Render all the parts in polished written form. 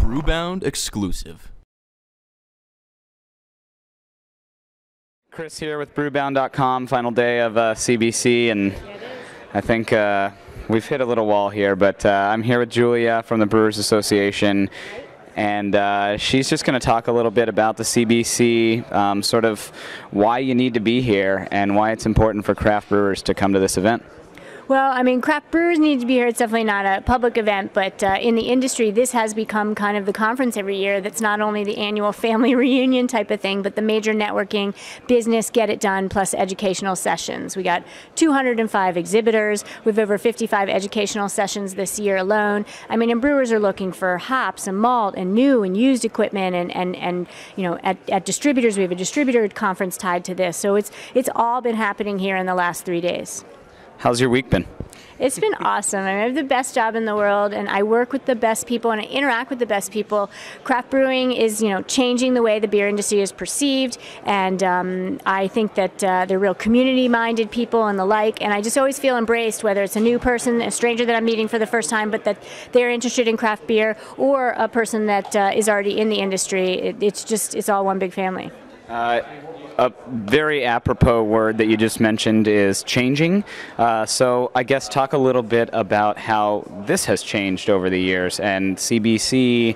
Brewbound exclusive. Chris here with Brewbound.com, final day of CBC, and I think we've hit a little wall here, but I'm here with Julia from the Brewers Association, and she's just going to talk a little bit about the CBC, sort of why you need to be here and why it's important for craft brewers to come to this event. Well, I mean, craft brewers need to be here. It's definitely not a public event, but in the industry, this has become kind of the conference every year that's not only the annual family reunion type of thing, but the major networking, business, get it done, plus educational sessions. We got 205 exhibitors. We have over 55 educational sessions this year alone. I mean, and brewers are looking for hops and malt and new and used equipment, and you know, at distributors, we have a distributor conference tied to this. So it's all been happening here in the last 3 days. How's your week been? It's been awesome. I have the best job in the world, and I work with the best people, and I interact with the best people. Craft brewing is, you know, changing the way the beer industry is perceived, and I think that they're real community-minded people and the like, and I just always feel embraced, whether it's a new person, a stranger that I'm meeting for the first time, but that they're interested in craft beer, or a person that is already in the industry. It's all one big family. A very apropos word that you just mentioned is changing. So I guess talk a little bit about how this has changed over the years, and CBC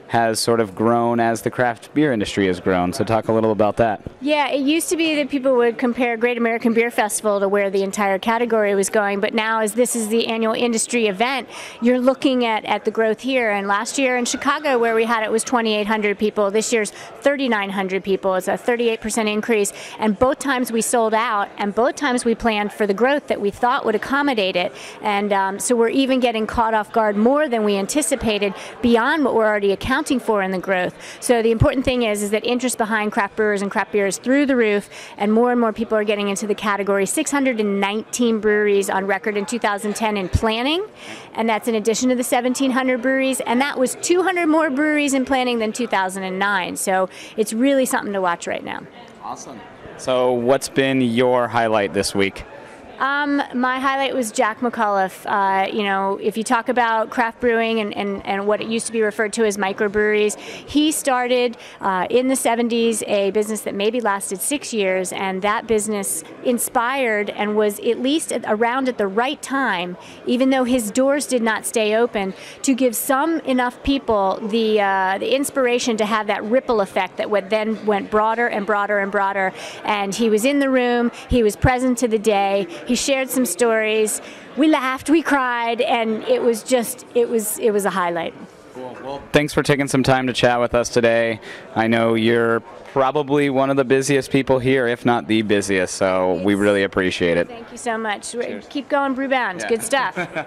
has sort of grown as the craft beer industry has grown. So talk a little about that. Yeah, it used to be that people would compare Great American Beer Festival to where the entire category was going, but now as this is the annual industry event, you're looking at the growth here. And last year in Chicago, where we had it, was 2,800 people. This year's 3,900 people. It's a 38% increase, and both times we sold out, and both times we planned for the growth that we thought would accommodate it. And so we're even getting caught off guard more than we anticipated beyond what we're already accounting for in the growth. So the important thing is that interest behind craft brewers and craft beer is through the roof, and more people are getting into the category. 619 breweries on record in 2010 in planning, and that's in addition to the 1,700 breweries, and that was 200 more breweries in planning than 2009. So it's really something to watch right now. Awesome. So what's been your highlight this week? My highlight was Jack McAuliffe. You know, if you talk about craft brewing and what it used to be referred to as microbreweries, he started in the 70s a business that maybe lasted 6 years, and that business inspired and was at least around at the right time, even though his doors did not stay open, to give some enough people the inspiration to have that ripple effect that then went broader and broader and broader. And he was in the room, he was present to the day. He shared some stories. We laughed, we cried, and it was a highlight. Cool. Well, thanks for taking some time to chat with us today. I know you're probably one of the busiest people here, if not the busiest, so we really appreciate it. Thank you so much. Cheers. Keep going, Brewbound. Yeah. Good stuff.